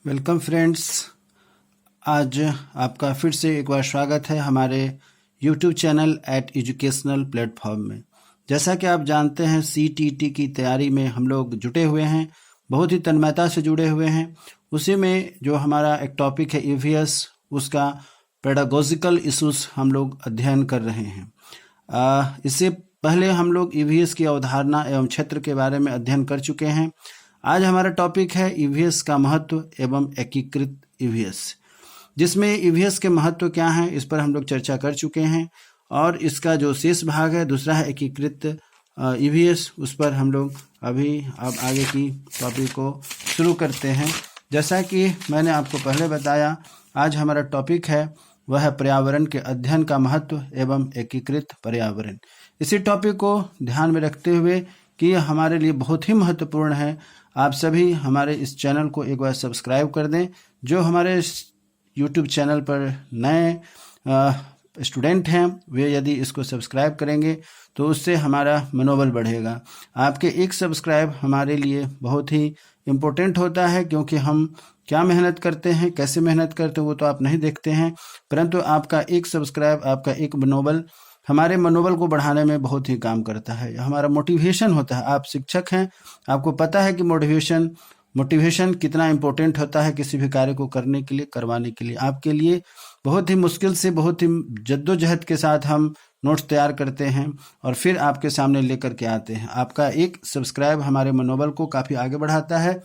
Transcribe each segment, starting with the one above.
Welcome friends. आज आपका फिर से एक बार स्वागत है हमारे YouTube चैनल एजुकेशनल प्लेटफॉर्म में। जैसा कि आप जानते हैं CTT की तैयारी में हम लोग जुटे हुए हैं, बहुत ही तन्मयता से जुड़े हुए हैं। उसी में जो हमारा एक टॉपिक है EVS, उसका पेडागोजिकल इशूज़ हम लोग अध्ययन कर रहे हैं। इससे पहले हम लोग EVS की अवधारणा एवं क्षेत्र के बारे में अध्ययन कर चुके हैं। आज हमारा टॉपिक है EVS का महत्व एवं एकीकृत EVS, जिसमें EVS के महत्व क्या हैं इस पर हम लोग चर्चा कर चुके हैं। और इसका जो शेष भाग है दूसरा है एकीकृत EVS, उस पर हम लोग अब आगे की टॉपिक को शुरू करते हैं। जैसा कि मैंने आपको पहले बताया, आज हमारा टॉपिक है वह है पर्यावरण के अध्ययन का महत्व एवं एकीकृत पर्यावरण। इसी टॉपिक को ध्यान में रखते हुए कि यह हमारे लिए बहुत ही महत्वपूर्ण है, आप सभी हमारे इस चैनल को एक बार सब्सक्राइब कर दें। जो हमारे YouTube चैनल पर नए स्टूडेंट हैं वे यदि इसको सब्सक्राइब करेंगे तो उससे हमारा मनोबल बढ़ेगा। आपके एक सब्सक्राइब हमारे लिए बहुत ही इम्पोर्टेंट होता है, क्योंकि हम क्या मेहनत करते हैं, कैसे मेहनत करते हैं वो तो आप नहीं देखते हैं, परंतु आपका एक सब्सक्राइब, आपका एक मनोबल हमारे मनोबल को बढ़ाने में बहुत ही काम करता है। हमारा मोटिवेशन होता है। आप शिक्षक हैं, आपको पता है कि मोटिवेशन कितना इम्पोर्टेंट होता है किसी भी कार्य को करने के लिए, करवाने के लिए। आपके लिए बहुत ही मुश्किल से, बहुत ही जद्दोजहद के साथ हम नोट्स तैयार करते हैं और फिर आपके सामने लेकर के आते हैं। आपका एक सब्सक्राइब हमारे मनोबल को काफ़ी आगे बढ़ाता है,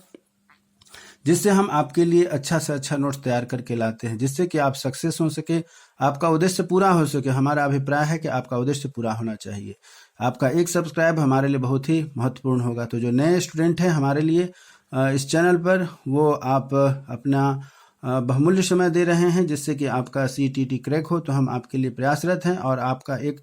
जिससे हम आपके लिए अच्छा से अच्छा नोट्स तैयार करके लाते हैं, जिससे कि आप सक्सेस हो सके, आपका उद्देश्य पूरा हो सके। हमारा अभिप्राय है कि आपका उद्देश्य पूरा होना चाहिए। आपका एक सब्सक्राइब हमारे लिए बहुत ही महत्वपूर्ण होगा। तो जो नए स्टूडेंट हैं हमारे लिए इस चैनल पर, वो आप अपना बहुमूल्य समय दे रहे हैं, जिससे कि आपका CTT क्रैक हो, तो हम आपके लिए प्रयासरत हैं और आपका एक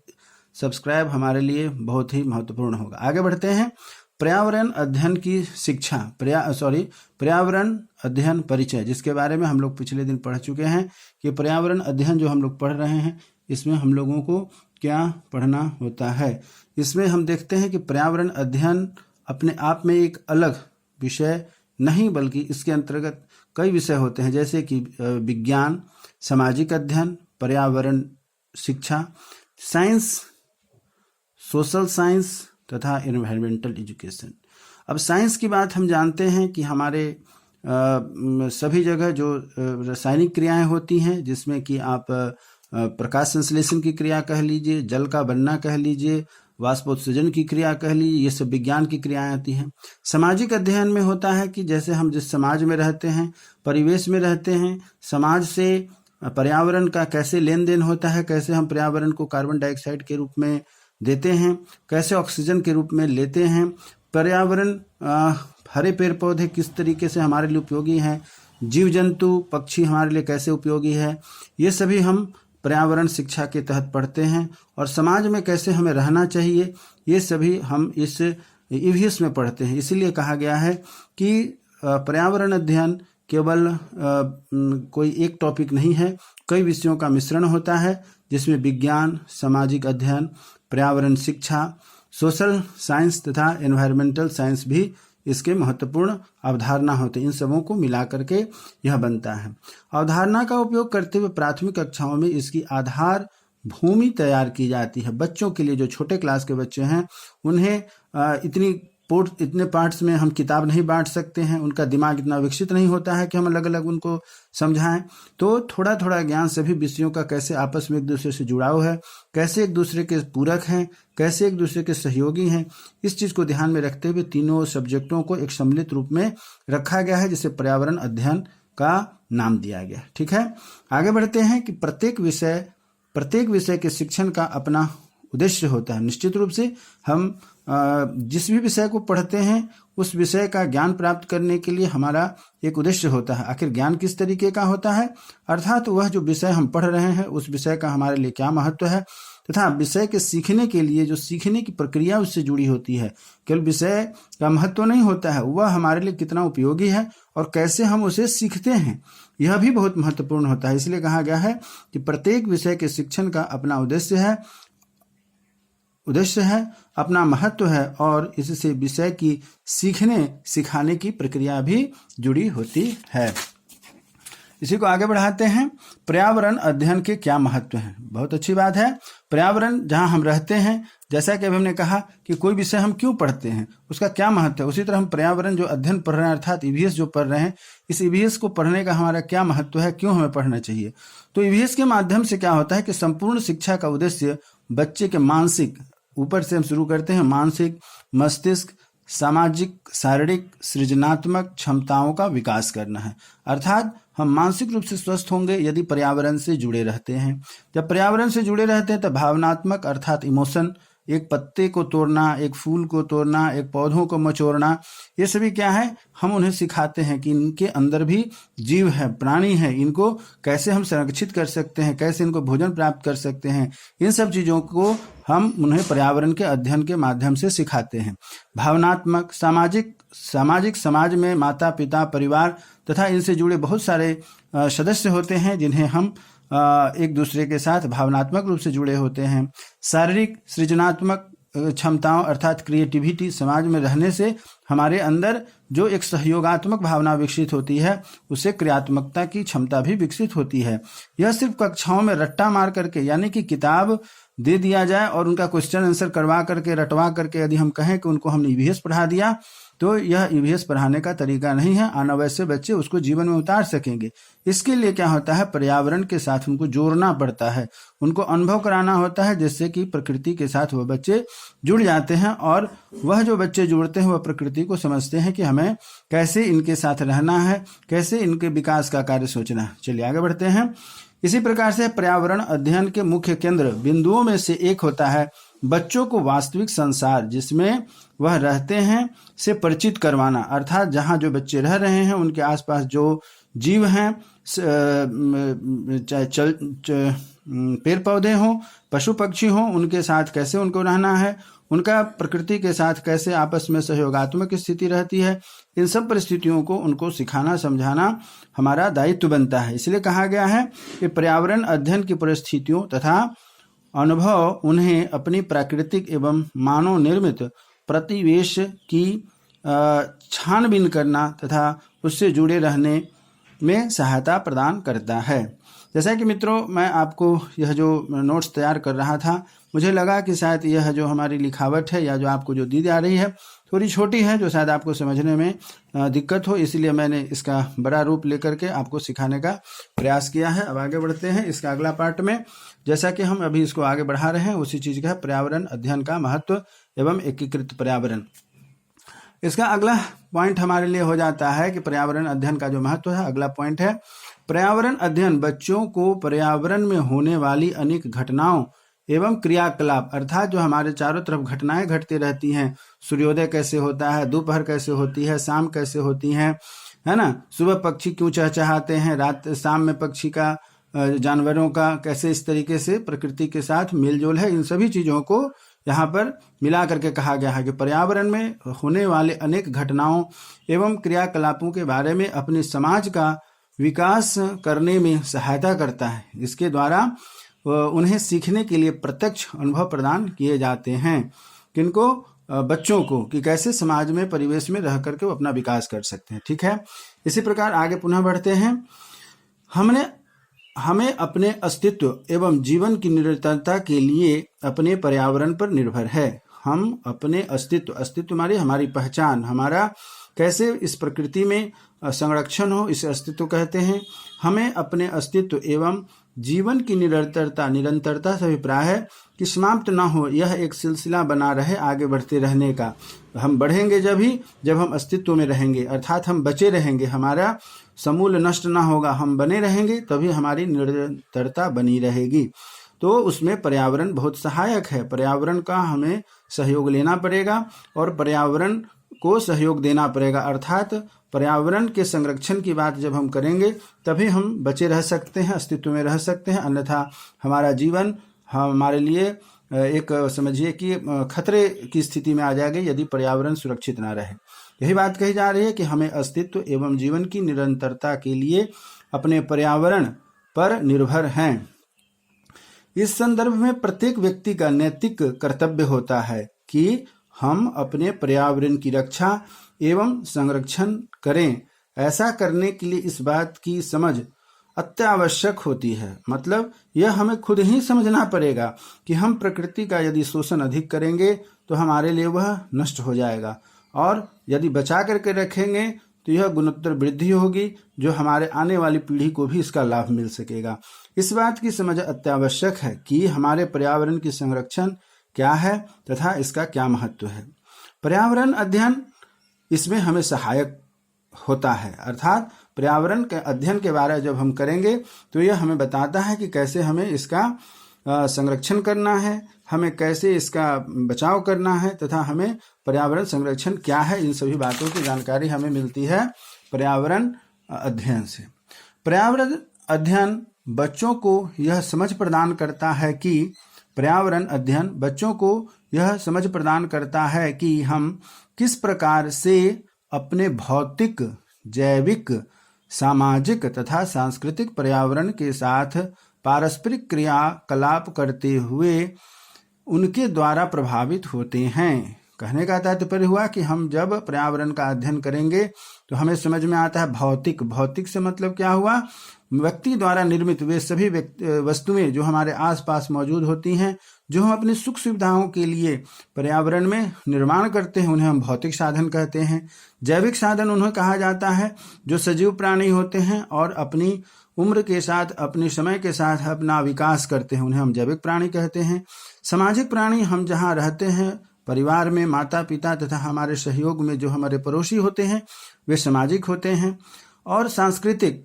सब्सक्राइब हमारे लिए बहुत ही महत्वपूर्ण होगा। आगे बढ़ते हैं। पर्यावरण अध्ययन की शिक्षा, पर्यावरण अध्ययन परिचय, जिसके बारे में हम लोग पिछले दिन पढ़ चुके हैं कि पर्यावरण अध्ययन जो हम लोग पढ़ रहे हैं इसमें हम लोगों को क्या पढ़ना होता है। इसमें हम देखते हैं कि पर्यावरण अध्ययन अपने आप में एक अलग विषय नहीं, बल्कि इसके अंतर्गत कई विषय होते हैं, जैसे कि विज्ञान, सामाजिक अध्ययन, पर्यावरण शिक्षा, साइंस, सोशल साइंस तथा एनवायरमेंटल एजुकेशन। अब साइंस की बात हम जानते हैं कि हमारे सभी जगह जो रासायनिक क्रियाएं होती हैं, जिसमें कि आप प्रकाश संश्लेषण की क्रिया कह लीजिए, जल का बनना कह लीजिए, वाष्पोत्सर्जन की क्रिया कह लीजिए, ये सब विज्ञान की क्रियाएं आती हैं। सामाजिक अध्ययन में होता है कि जैसे हम जिस समाज में रहते हैं, परिवेश में रहते हैं, समाज से पर्यावरण का कैसे लेन देन होता है, कैसे हम पर्यावरण को कार्बन डाइऑक्साइड के रूप में देते हैं, कैसे ऑक्सीजन के रूप में लेते हैं, पर्यावरण हरे पेड़ पौधे किस तरीके से हमारे लिए उपयोगी हैं, जीव जंतु पक्षी हमारे लिए कैसे उपयोगी है, ये सभी हम पर्यावरण शिक्षा के तहत पढ़ते हैं। और समाज में कैसे हमें रहना चाहिए, ये सभी हम इस EVS में पढ़ते हैं। इसीलिए कहा गया है कि पर्यावरण अध्ययन केवल कोई एक टॉपिक नहीं है, कई विषयों का मिश्रण होता है, जिसमें विज्ञान, सामाजिक अध्ययन, पर्यावरण शिक्षा, सोशल साइंस तथा एनवायरमेंटल साइंस भी इसके महत्वपूर्ण अवधारणा होते हैं। इन सबों को मिला करके यह बनता है। अवधारणा का उपयोग करते हुए प्राथमिक कक्षाओं में इसकी आधार भूमि तैयार की जाती है। बच्चों के लिए, जो छोटे क्लास के बच्चे हैं, उन्हें इतने पार्ट्स में हम किताब नहीं बांट सकते हैं, उनका दिमाग इतना विकसित नहीं होता है कि हम अलग अलग उनको समझाएं। तो थोड़ा थोड़ा ज्ञान सभी विषयों का कैसे आपस में एक दूसरे से जुड़ाव है, कैसे एक दूसरे के पूरक हैं, कैसे एक दूसरे के सहयोगी हैं, इस चीज़ को ध्यान में रखते हुए तीनों सब्जेक्टों को एक सम्मिलित रूप में रखा गया है, जिसे पर्यावरण अध्ययन का नाम दिया गया। ठीक है, आगे बढ़ते हैं कि प्रत्येक विषय के शिक्षण का अपना उद्देश्य होता है। निश्चित रूप से हम जिस भी विषय को पढ़ते हैं उस विषय का ज्ञान प्राप्त करने के लिए हमारा एक उद्देश्य होता है। आखिर ज्ञान किस तरीके का होता है, अर्थात वह जो विषय हम पढ़ रहे हैं उस विषय का हमारे लिए क्या महत्व है, तथा विषय के सीखने के लिए जो सीखने की प्रक्रिया उससे जुड़ी होती है। केवल विषय का महत्व नहीं होता है, वह हमारे लिए कितना उपयोगी है और कैसे हम उसे सीखते हैं, यह भी बहुत महत्वपूर्ण होता है। इसलिए कहा गया है कि प्रत्येक विषय के शिक्षण का अपना उद्देश्य है, अपना महत्व है, और इससे विषय की सीखने सिखाने की प्रक्रिया भी जुड़ी होती है। इसी को आगे बढ़ाते हैं। पर्यावरण अध्ययन के क्या महत्व हैं? बहुत अच्छी बात है। पर्यावरण जहां हम रहते हैं, जैसा कि अभी हमने कहा कि कोई विषय हम क्यों पढ़ते हैं, उसका क्या महत्व है, उसी तरह हम पर्यावरण जो अध्ययन पढ़ रहे हैं अर्थात ईवीएस जो पढ़ रहे हैं, इस ईवीएस को पढ़ने का हमारा क्या महत्व है, क्यों हमें पढ़ना चाहिए। तो ईवीएस के माध्यम से क्या होता है कि संपूर्ण शिक्षा का उद्देश्य बच्चे के मानसिक, ऊपर से हम शुरू करते हैं, मानसिक, मस्तिष्क, सामाजिक, शारीरिक, सृजनात्मक क्षमताओं का विकास करना है। अर्थात हम मानसिक रूप से स्वस्थ होंगे यदि पर्यावरण से जुड़े रहते हैं। जब पर्यावरण से जुड़े रहते हैं तो भावनात्मक अर्थात इमोशन, एक पत्ते को तोड़ना, एक फूल को तोड़ना, एक पौधों को मचोड़ना, ये सभी क्या है, हम उन्हें सिखाते हैं कि इनके अंदर भी जीव है, प्राणी है, इनको कैसे हम संरक्षित कर सकते हैं, कैसे इनको भोजन प्राप्त कर सकते हैं। इन सब चीज़ों को हम उन्हें पर्यावरण के अध्ययन के माध्यम से सिखाते हैं। भावनात्मक, सामाजिक समाज में माता पिता, परिवार तथा इनसे जुड़े बहुत सारे सदस्य होते हैं जिन्हें हम एक दूसरे के साथ भावनात्मक रूप से जुड़े होते हैं। शारीरिक, सृजनात्मक क्षमताओं अर्थात क्रिएटिविटी, समाज में रहने से हमारे अंदर जो एक सहयोगात्मक भावना विकसित होती है, उससे क्रियात्मकता की क्षमता भी विकसित होती है। यह सिर्फ कक्षाओं में रट्टा मार करके, यानी कि किताब दे दिया जाए और उनका क्वेश्चन आंसर करवा करके, रटवा करके यदि हम कहें कि उनको हमने ईवीएस पढ़ा दिया, तो यह ईवीएस पढ़ाने का तरीका नहीं है। अनवश्य बच्चे उसको जीवन में उतार सकेंगे। इसके लिए क्या होता है, पर्यावरण के साथ उनको जोड़ना पड़ता है, उनको अनुभव कराना होता है, जिससे कि प्रकृति के साथ वह बच्चे जुड़ जाते हैं। और वह जो बच्चे जुड़ते हैं वह प्रकृति को समझते हैं कि हमें कैसे इनके साथ रहना है, कैसे इनके विकास का कार्य सोचना है। चलिए आगे बढ़ते हैं। इसी प्रकार से पर्यावरण अध्ययन के मुख्य केंद्र बिंदुओं में से एक होता है बच्चों को वास्तविक संसार जिसमें वह रहते हैं से परिचित करवाना। अर्थात जहाँ जो बच्चे रह रहे हैं उनके आसपास जो जीव हैं, चाहे पेड़ पौधे हों, पशु पक्षी हों, उनके साथ कैसे उनको रहना है, उनका प्रकृति के साथ कैसे आपस में सहयोगात्मक स्थिति रहती है, इन सब परिस्थितियों को उनको सिखाना समझाना हमारा दायित्व बनता है। इसलिए कहा गया है कि पर्यावरण अध्ययन की परिस्थितियों तथा अनुभव उन्हें अपनी प्राकृतिक एवं मानव निर्मित प्रतिवेश की छानबीन करना तथा उससे जुड़े रहने में सहायता प्रदान करता है। जैसा कि मित्रों, मैं आपको यह जो नोट्स तैयार कर रहा था, मुझे लगा कि शायद यह जो हमारी लिखावट है या जो आपको जो दी जा रही है थोड़ी छोटी है, जो शायद आपको समझने में दिक्कत हो, इसलिए मैंने इसका बड़ा रूप लेकर के आपको सिखाने का प्रयास किया है। अब आगे बढ़ते हैं इसका अगला पार्ट में। जैसा कि हम अभी इसको आगे बढ़ा रहे हैं, उसी चीज़ का है पर्यावरण अध्ययन का महत्व एवं एकीकृत पर्यावरण। इसका अगला पॉइंट हमारे लिए हो जाता है कि पर्यावरण अध्ययन का जो महत्व है, अगला पॉइंट है पर्यावरण अध्ययन बच्चों को पर्यावरण में होने वाली अनेक घटनाओं एवं क्रियाकलाप, अर्थात जो हमारे चारों तरफ घटनाएं घटती रहती हैं, सूर्योदय कैसे होता है, दोपहर कैसे होती है, शाम कैसे होती है ना, सुबह पक्षी क्यों चहचहाते हैं, रात शाम में पक्षी का, जानवरों का कैसे इस तरीके से प्रकृति के साथ मेलजोल है, इन सभी चीज़ों को यहाँ पर मिला करके कहा गया है कि पर्यावरण में होने वाले अनेक घटनाओं एवं क्रियाकलापों के बारे में अपने समाज का विकास करने में सहायता करता है। इसके द्वारा उन्हें सीखने के लिए प्रत्यक्ष अनुभव प्रदान किए जाते हैं। किनको? बच्चों को, कि कैसे समाज में, परिवेश में रह करके वो अपना विकास कर सकते हैं। ठीक है, इसी प्रकार आगे पुनः बढ़ते हैं। हमें अपने अस्तित्व एवं जीवन की निरंतरता के लिए अपने पर्यावरण पर निर्भर है। हम अपने अस्तित्व हमारी पहचान, हमारा कैसे इस प्रकृति में संरक्षण हो, इसे अस्तित्व कहते हैं। हमें अपने अस्तित्व एवं जीवन की निरंतरता से अभिप्राय है कि समाप्त ना हो, यह एक सिलसिला बना रहे, आगे बढ़ते रहने का। हम बढ़ेंगे जब हम अस्तित्व में रहेंगे, अर्थात हम बचे रहेंगे, हमारा समूल नष्ट ना होगा, हम बने रहेंगे, तभी हमारी निरंतरता बनी रहेगी। तो उसमें पर्यावरण बहुत सहायक है। पर्यावरण का हमें सहयोग लेना पड़ेगा और पर्यावरण को सहयोग देना पड़ेगा। अर्थात पर्यावरण के संरक्षण की बात जब हम करेंगे तभी हम बचे रह सकते हैं, अस्तित्व में रह सकते हैं, अन्यथा हमारा जीवन हमारे लिए एक समझिए कि खतरे की स्थिति में आ जाएगा यदि पर्यावरण सुरक्षित ना रहे। यही बात कही जा रही है कि हमें अस्तित्व एवं जीवन की निरंतरता के लिए अपने पर्यावरण पर निर्भर हैं। इस संदर्भ में प्रत्येक व्यक्ति का नैतिक कर्तव्य होता है कि हम अपने पर्यावरण की रक्षा एवं संरक्षण करें। ऐसा करने के लिए इस बात की समझ अत्यावश्यक होती है। मतलब यह हमें खुद ही समझना पड़ेगा कि हम प्रकृति का यदि शोषण अधिक करेंगे तो हमारे लिए वह नष्ट हो जाएगा, और यदि बचा करके रखेंगे तो यह गुणोत्तर वृद्धि होगी, जो हमारे आने वाली पीढ़ी को भी इसका लाभ मिल सकेगा। इस बात की समझ अत्यावश्यक है कि हमारे पर्यावरण की संरक्षण क्या है तथा इसका क्या महत्व है। पर्यावरण अध्ययन इसमें हमें सहायक होता है, अर्थात पर्यावरण के अध्ययन के बारे में जब हम करेंगे तो यह हमें बताता है कि कैसे हमें इसका संरक्षण करना है, हमें कैसे इसका बचाव करना है तथा हमें पर्यावरण संरक्षण क्या है, इन सभी बातों की जानकारी हमें मिलती है पर्यावरण अध्ययन से। पर्यावरण अध्ययन बच्चों को यह समझ प्रदान करता है कि पर्यावरण अध्ययन बच्चों को यह समझ प्रदान करता है कि हम किस प्रकार से अपने भौतिक, जैविक, सामाजिक तथा सांस्कृतिक पर्यावरण के साथ पारस्परिक क्रियाकलाप करते हुए उनके द्वारा प्रभावित होते हैं। कहने का तात्पर्य हुआ कि हम जब पर्यावरण का अध्ययन करेंगे तो हमें समझ में आता है भौतिक। भौतिक से मतलब क्या हुआ? व्यक्ति द्वारा निर्मित वे सभी वस्तुएं जो हमारे आसपास मौजूद होती हैं, जो हम अपनी सुख सुविधाओं के लिए पर्यावरण में निर्माण करते हैं, उन्हें हम भौतिक साधन कहते हैं। जैविक साधन उन्हें कहा जाता है जो सजीव प्राणी होते हैं और अपनी उम्र के साथ, अपने समय के साथ अपना विकास करते हैं, उन्हें हम जैविक प्राणी कहते हैं। सामाजिक प्राणी हम जहाँ रहते हैं, परिवार में माता पिता तथा हमारे सहयोग में जो हमारे पड़ोसी होते हैं, वे सामाजिक होते हैं। और सांस्कृतिक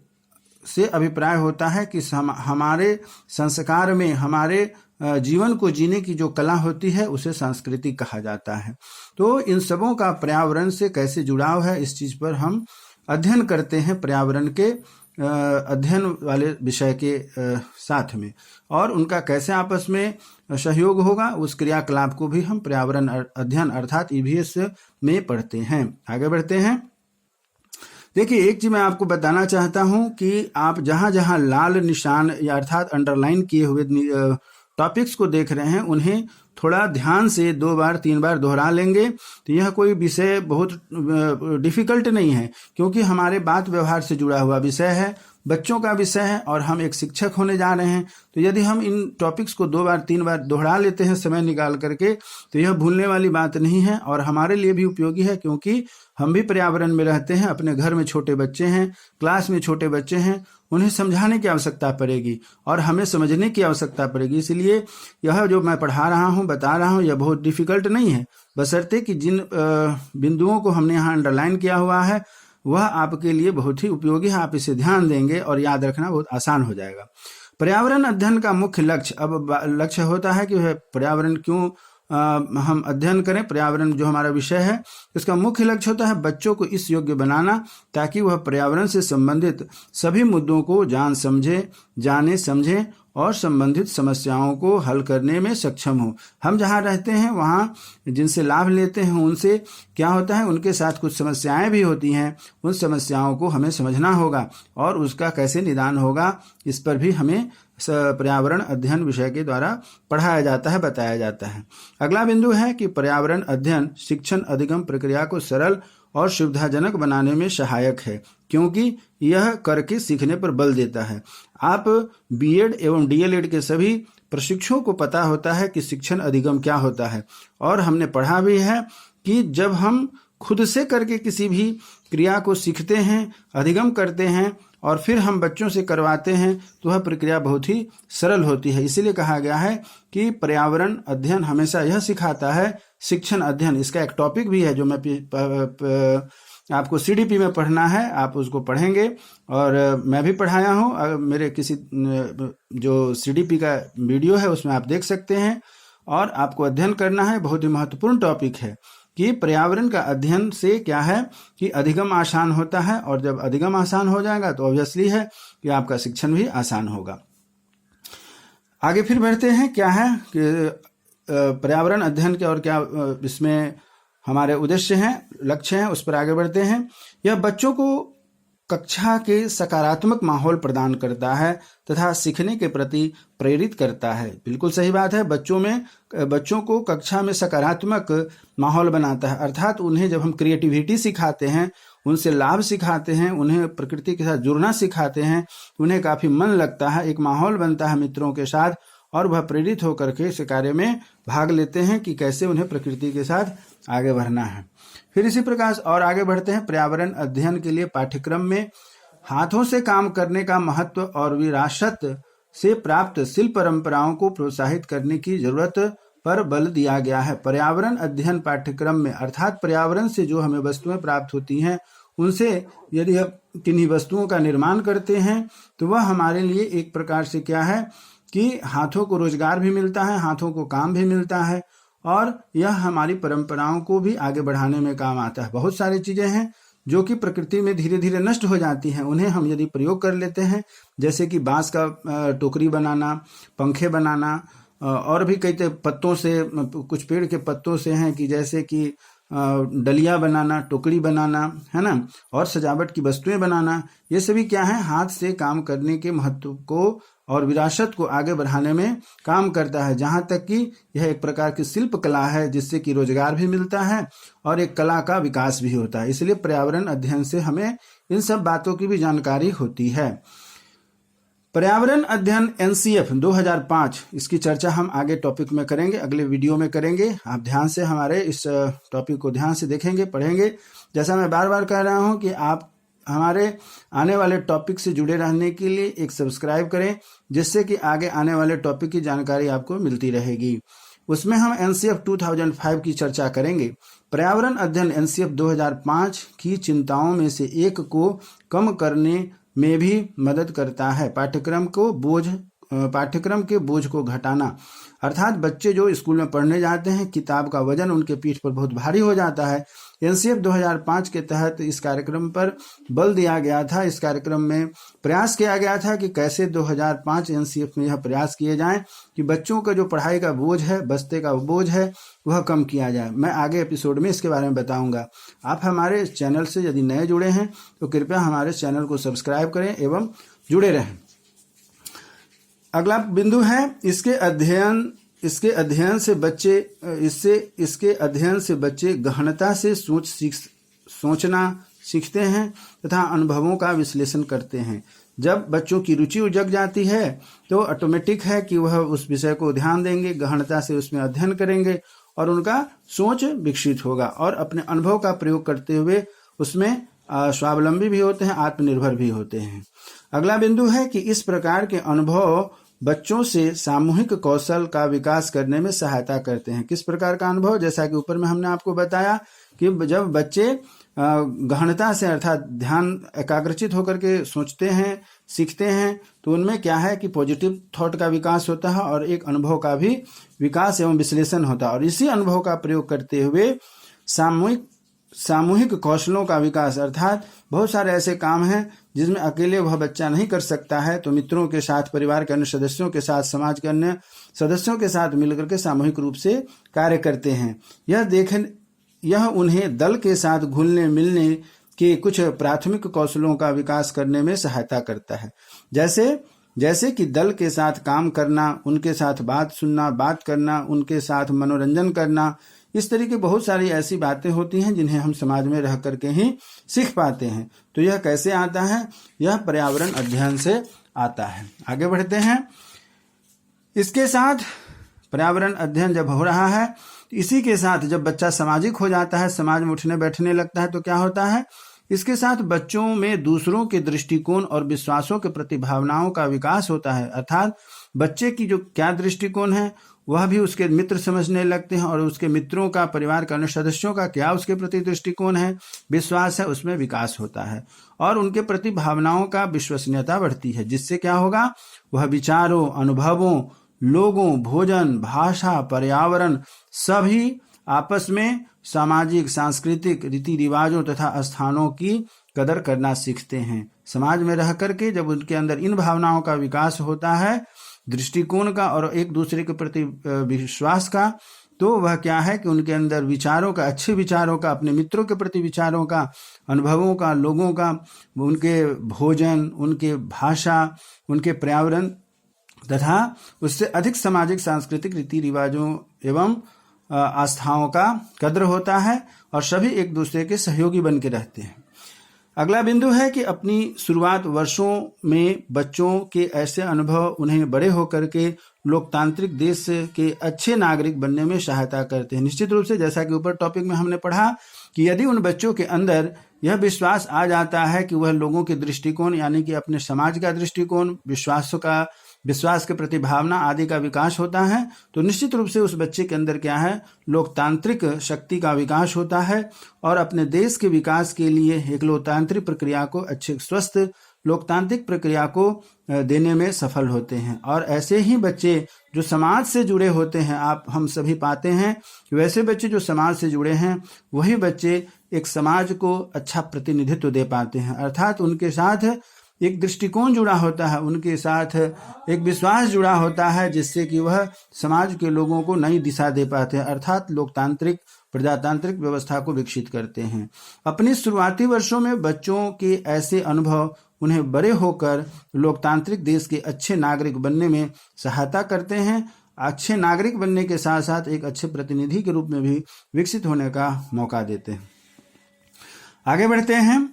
से अभिप्राय होता है कि हमारे संस्कार में, हमारे जीवन को जीने की जो कला होती है, उसे सांस्कृतिक कहा जाता है। तो इन सबों का पर्यावरण से कैसे जुड़ाव है, इस चीज पर हम अध्ययन करते हैं पर्यावरण के अध्ययन वाले विषय के साथ में, और उनका कैसे आपस में सहयोग होगा, उस क्रियाकलाप को भी हम पर्यावरण अध्ययन अर्थात ईवीएस में पढ़ते हैं। आगे बढ़ते हैं। देखिए, एक चीज मैं आपको बताना चाहता हूं कि आप जहां जहां लाल निशान या अर्थात अंडरलाइन किए हुए टॉपिक्स को देख रहे हैं, उन्हें थोड़ा ध्यान से 2 बार 3 बार दोहरा लेंगे तो यह कोई विषय बहुत डिफिकल्ट नहीं है, क्योंकि हमारे बात व्यवहार से जुड़ा हुआ विषय है, बच्चों का विषय है और हम एक शिक्षक होने जा रहे हैं। तो यदि हम इन टॉपिक्स को 2 बार 3 बार दोहरा लेते हैं समय निकाल करके, तो यह भूलने वाली बात नहीं है और हमारे लिए भी उपयोगी है, क्योंकि हम भी पर्यावरण में रहते हैं, अपने घर में छोटे बच्चे हैं, क्लास में छोटे बच्चे हैं, उन्हें समझाने की आवश्यकता पड़ेगी और हमें समझने की आवश्यकता पड़ेगी। इसलिए यह जो मैं पढ़ा रहा हूँ, बता रहा हूँ, यह बहुत डिफिकल्ट नहीं है, बशर्ते कि जिन बिंदुओं को हमने यहाँ अंडरलाइन किया हुआ है वह आपके लिए बहुत ही उपयोगी है। आप इसे ध्यान देंगे और याद रखना बहुत आसान हो जाएगा। पर्यावरण अध्ययन का मुख्य लक्ष्य, अब लक्ष्य होता है कि पर्यावरण क्यों हम अध्ययन करें। पर्यावरण जो हमारा विषय है, इसका मुख्य लक्ष्य होता है बच्चों को इस योग्य बनाना ताकि वह पर्यावरण से संबंधित सभी मुद्दों को जाने समझे और संबंधित समस्याओं को हल करने में सक्षम हो। हम जहाँ रहते हैं वहाँ जिनसे लाभ लेते हैं उनसे क्या होता है, उनके साथ कुछ समस्याएं भी होती हैं, उन समस्याओं को हमें समझना होगा और उसका कैसे निदान होगा, इस पर भी हमें पर्यावरण अध्ययन विषय के द्वारा पढ़ाया जाता है, बताया जाता है। अगला बिंदु है कि पर्यावरण अध्ययन शिक्षण अधिगम प्रक्रिया को सरल और सुविधाजनक बनाने में सहायक है, क्योंकि यह करके सीखने पर बल देता है। आप बीएड एवं डीएलएड के सभी प्रशिक्षुओं को पता होता है कि शिक्षण अधिगम क्या होता है, और हमने पढ़ा भी है कि जब हम खुद से करके किसी भी क्रिया को सीखते हैं, अधिगम करते हैं और फिर हम बच्चों से करवाते हैं तो वह प्रक्रिया बहुत ही सरल होती है। इसीलिए कहा गया है कि पर्यावरण अध्ययन हमेशा यह सिखाता है, शिक्षण अध्ययन। इसका एक टॉपिक भी है जो मैं आपको सीडीपी में पढ़ना है, आप उसको पढ़ेंगे और मैं भी पढ़ाया हूँ। मेरे किसी जो सीडीपी का वीडियो है उसमें आप देख सकते हैं, और आपको अध्ययन करना है। बहुत ही महत्वपूर्ण टॉपिक है कि पर्यावरण का अध्ययन से क्या है कि अधिगम आसान होता है, और जब अधिगम आसान हो जाएगा तो ऑब्वियसली है कि आपका शिक्षण भी आसान होगा। आगे फिर बढ़ते हैं, क्या है कि पर्यावरण अध्ययन के और क्या इसमें हमारे उद्देश्य हैं, लक्ष्य हैं, उस पर आगे बढ़ते हैं। यह बच्चों को कक्षा के सकारात्मक माहौल प्रदान करता है तथा सीखने के प्रति प्रेरित करता है। बिल्कुल सही बात है, बच्चों को कक्षा में सकारात्मक माहौल बनाता है, अर्थात उन्हें जब हम क्रिएटिविटी सिखाते हैं उनसे लाभ सिखाते हैं, उन्हें प्रकृति के साथ जुड़ना सिखाते हैं, उन्हें काफी मन लगता है, एक माहौल बनता है मित्रों के साथ और वह प्रेरित होकर के इस कार्य में भाग लेते हैं कि कैसे उन्हें प्रकृति के साथ आगे बढ़ना है। फिर इसी प्रकार और आगे बढ़ते हैं। पर्यावरण अध्ययन के लिए पाठ्यक्रम में हाथों से काम करने का महत्व और विरासत से प्राप्त शिल्प परंपराओं को प्रोत्साहित करने की जरूरत पर बल दिया गया है। पर्यावरण अध्ययन पाठ्यक्रम में अर्थात पर्यावरण से जो हमें वस्तुएं प्राप्त होती हैं, उनसे यदि हम किन्हीं वस्तुओं का निर्माण करते हैं तो वह हमारे लिए एक प्रकार से क्या है कि हाथों को रोजगार भी मिलता है, हाथों को काम भी मिलता है और यह हमारी परंपराओं को भी आगे बढ़ाने में काम आता है। बहुत सारी चीजें हैं जो कि प्रकृति में धीरे धीरे नष्ट हो जाती हैं, उन्हें हम यदि प्रयोग कर लेते हैं, जैसे कि बांस का टोकरी बनाना, पंखे बनाना और भी कई पत्तों से, कुछ पेड़ के पत्तों से हैं कि जैसे कि डलिया बनाना, टोकरी बनाना, है ना, और सजावट की वस्तुएं बनाना, ये सभी क्या है, हाथ से काम करने के महत्व को और विरासत को आगे बढ़ाने में काम करता है। जहां तक कि यह एक प्रकार की शिल्प कला है जिससे कि रोजगार भी मिलता है और एक कला का विकास भी होता है। इसलिए पर्यावरण अध्ययन से हमें इन सब बातों की भी जानकारी होती है। पर्यावरण अध्ययन NCF 2005, इसकी चर्चा हम आगे टॉपिक में करेंगे, अगले वीडियो में करेंगे। आप ध्यान से हमारे इस टॉपिक को ध्यान से देखेंगे, पढ़ेंगे। जैसा मैं बार बार कह रहा हूं कि आप हमारे आने वाले टॉपिक से जुड़े रहने के लिए एक सब्सक्राइब करें, जिससे कि आगे आने वाले टॉपिक की जानकारी आपको मिलती रहेगी। उसमें हम NCF 2005 की चर्चा करेंगे। पर्यावरण अध्ययन NCF 2005 की चिंताओं में से एक को कम करने में भी मदद करता है। पाठ्यक्रम के बोझ को घटाना, अर्थात बच्चे जो स्कूल में पढ़ने जाते हैं, किताब का वजन उनके पीठ पर बहुत भारी हो जाता है। NCF 2005 के तहत इस कार्यक्रम पर बल दिया गया था। इस कार्यक्रम में प्रयास किया गया था कि कैसे 2005 NCF में यह प्रयास किए जाएं कि बच्चों का जो पढ़ाई का बोझ है, बस्ते का बोझ है, वह कम किया जाए। मैं आगे एपिसोड में इसके बारे में बताऊंगा। आप हमारे चैनल से यदि नए जुड़े हैं तो कृपया हमारे चैनल को सब्सक्राइब करें एवं जुड़े रहें। अगला बिंदु है इसके अध्ययन से बच्चे गहनता से सोचना सीखते हैं तथा अनुभवों का विश्लेषण करते हैं। जब बच्चों की रुचि जग जाती है तो ऑटोमेटिक है कि वह उस विषय को ध्यान देंगे, गहनता से उसमें अध्ययन करेंगे और उनका सोच विकसित होगा और अपने अनुभव का प्रयोग करते हुए उसमें स्वावलंबी भी होते हैं, आत्मनिर्भर भी होते हैं। अगला बिंदु है कि इस प्रकार के अनुभव बच्चों से सामूहिक कौशल का विकास करने में सहायता करते हैं। किस प्रकार का अनुभव? जैसा कि ऊपर में हमने आपको बताया कि जब बच्चे गहनता से अर्थात ध्यान एकाग्रचित होकर के सोचते हैं, सीखते हैं, तो उनमें क्या है कि पॉजिटिव थॉट का विकास होता है और एक अनुभव का भी विकास एवं विश्लेषण होता है। और इसी अनुभव का प्रयोग करते हुए सामूहिक कौशलों का विकास, अर्थात बहुत सारे ऐसे काम हैं जिसमें अकेले वह बच्चा नहीं कर सकता है, तो मित्रों के साथ, परिवार के अन्य सदस्यों के साथ, समाज के अन्य सदस्यों के साथ मिलकर के सामूहिक रूप से कार्य करते हैं। यह उन्हें दल के साथ घुलने मिलने के कुछ प्राथमिक कौशलों का विकास करने में सहायता करता है। जैसे कि दल के साथ काम करना, उनके साथ बात सुनना, बात करना, उनके साथ मनोरंजन करना, इस तरह की बहुत सारी ऐसी बातें होती हैं जिन्हें हम समाज में रह करके ही सीख पाते हैं। तो यह कैसे आता है? यह पर्यावरण अध्ययन से आता है। आगे बढ़ते हैं। इसके साथ पर्यावरण अध्ययन जब हो रहा है, इसी के साथ जब बच्चा सामाजिक हो जाता है, समाज में उठने बैठने लगता है, तो क्या होता है? इसके साथ बच्चों में दूसरों के दृष्टिकोण और विश्वासों के प्रति भावनाओं का विकास होता है। अर्थात बच्चे की जो क्या दृष्टिकोण है वह भी उसके मित्र समझने लगते हैं और उसके मित्रों का, परिवार के अन्य सदस्यों का क्या उसके प्रति दृष्टिकोण है, विश्वास है, उसमें विकास होता है और उनके प्रति भावनाओं का विश्वसनीयता बढ़ती है, जिससे क्या होगा? वह विचारों, अनुभवों, लोगों, भोजन, भाषा, पर्यावरण सभी आपस में सामाजिक, सांस्कृतिक रीति रिवाजों तथा स्थानों की कदर करना सीखते हैं। समाज में रह करके जब उनके अंदर इन भावनाओं का विकास होता है, दृष्टिकोण का और एक दूसरे के प्रति विश्वास का, तो वह क्या है कि उनके अंदर विचारों का, अच्छे विचारों का, अपने मित्रों के प्रति विचारों का, अनुभवों का, लोगों का, उनके भोजन, उनके भाषा, उनके पर्यावरण तथा उससे अधिक सामाजिक सांस्कृतिक रीति रिवाजों एवं आस्थाओं का कद्र होता है और सभी एक दूसरे के सहयोगी बन के रहते हैं। अगला बिंदु है कि अपनी शुरुआत वर्षों में बच्चों के ऐसे अनुभव उन्हें बड़े होकर के लोकतांत्रिक देश के अच्छे नागरिक बनने में सहायता करते हैं। निश्चित रूप से जैसा कि ऊपर टॉपिक में हमने पढ़ा कि यदि उन बच्चों के अंदर यह विश्वास आ जाता है कि वह लोगों के दृष्टिकोण यानी कि अपने समाज का दृष्टिकोण, विश्वास के प्रति भावना आदि का विकास होता है, तो निश्चित रूप से उस बच्चे के अंदर क्या है, लोकतांत्रिक शक्ति का विकास होता है और अपने देश के विकास के लिए एक लोकतांत्रिक प्रक्रिया को अच्छे स्वस्थ लोकतांत्रिक प्रक्रिया को देने में सफल होते हैं। और ऐसे ही बच्चे जो समाज से जुड़े होते हैं, हम सभी पाते हैं कि वैसे बच्चे जो समाज से जुड़े हैं वही बच्चे एक समाज को अच्छा प्रतिनिधित्व दे पाते हैं। अर्थात उनके साथ एक दृष्टिकोण जुड़ा होता है, उनके साथ एक विश्वास जुड़ा होता है, जिससे कि वह समाज के लोगों को नई दिशा दे पाते हैं, अर्थात लोकतांत्रिक प्रजातांत्रिक व्यवस्था को विकसित करते हैं। अपनी शुरुआती वर्षों में बच्चों के ऐसे अनुभव उन्हें बड़े होकर लोकतांत्रिक देश के अच्छे नागरिक बनने में सहायता करते हैं। अच्छे नागरिक बनने के साथ साथ एक अच्छे प्रतिनिधि के रूप में भी विकसित होने का मौका देते हैं। आगे बढ़ते हैं।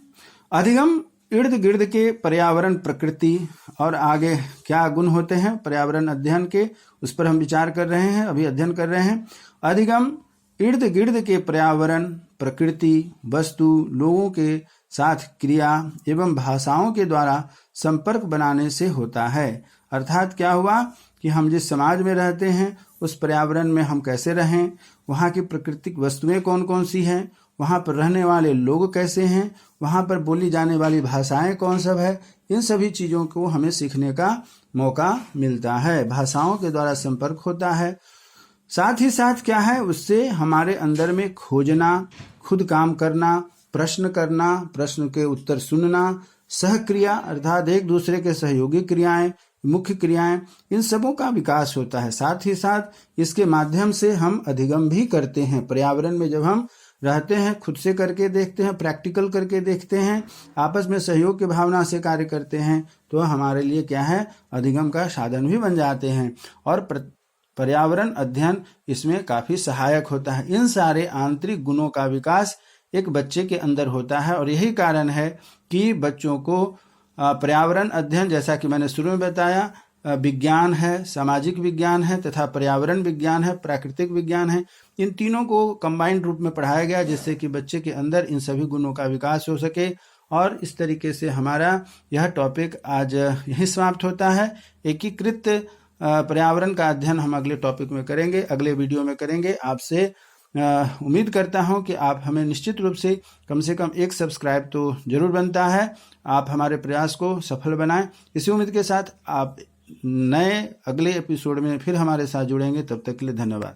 अधिगम इर्द गिर्द के पर्यावरण, प्रकृति और आगे क्या गुण होते हैं पर्यावरण अध्ययन के, उस पर हम विचार कर रहे हैं, अभी अध्ययन कर रहे हैं। अधिगम इर्द गिर्द के पर्यावरण, प्रकृति, वस्तु, लोगों के साथ क्रिया एवं भाषाओं के द्वारा संपर्क बनाने से होता है। अर्थात क्या हुआ कि हम जिस समाज में रहते हैं उस पर्यावरण में हम कैसे रहें, वहाँ की प्राकृतिक वस्तुएं कौन कौन सी हैं, वहाँ पर रहने वाले लोग कैसे हैं, वहाँ पर बोली जाने वाली भाषाएं कौन सब है, इन सभी चीज़ों को हमें सीखने का मौका मिलता है। भाषाओं के द्वारा संपर्क होता है। साथ ही साथ क्या है, उससे हमारे अंदर में खोजना, खुद काम करना, प्रश्न करना, प्रश्न के उत्तर सुनना, सहक्रिया अर्थात एक दूसरे के सहयोगी क्रियाएं, मुख्य क्रियाएं, इन सबों का विकास होता है। साथ ही साथ इसके माध्यम से हम अधिगम भी करते हैं। पर्यावरण में जब हम रहते हैं, खुद से करके देखते हैं, प्रैक्टिकल करके देखते हैं, आपस में सहयोग की भावना से कार्य करते हैं, तो हमारे लिए क्या है, अधिगम का साधन भी बन जाते हैं। और पर्यावरण अध्ययन इसमें काफी सहायक होता है। इन सारे आंतरिक गुणों का विकास एक बच्चे के अंदर होता है और यही कारण है कि बच्चों को पर्यावरण अध्ययन, जैसा कि मैंने शुरू में बताया, विज्ञान है, सामाजिक विज्ञान है तथा पर्यावरण विज्ञान है, प्राकृतिक विज्ञान है, इन तीनों को कंबाइंड रूप में पढ़ाया गया, जिससे कि बच्चे के अंदर इन सभी गुणों का विकास हो सके। और इस तरीके से हमारा यह टॉपिक आज यहीं समाप्त होता है। एकीकृत पर्यावरण का अध्ययन हम अगले टॉपिक में करेंगे, अगले वीडियो में करेंगे। आपसे उम्मीद करता हूं कि आप हमें निश्चित रूप से कम एक सब्सक्राइब तो जरूर बनता है। आप हमारे प्रयास को सफल बनाएं। इसी उम्मीद के साथ आप नए अगले एपिसोड में फिर हमारे साथ जुड़ेंगे। तब तक के लिए धन्यवाद।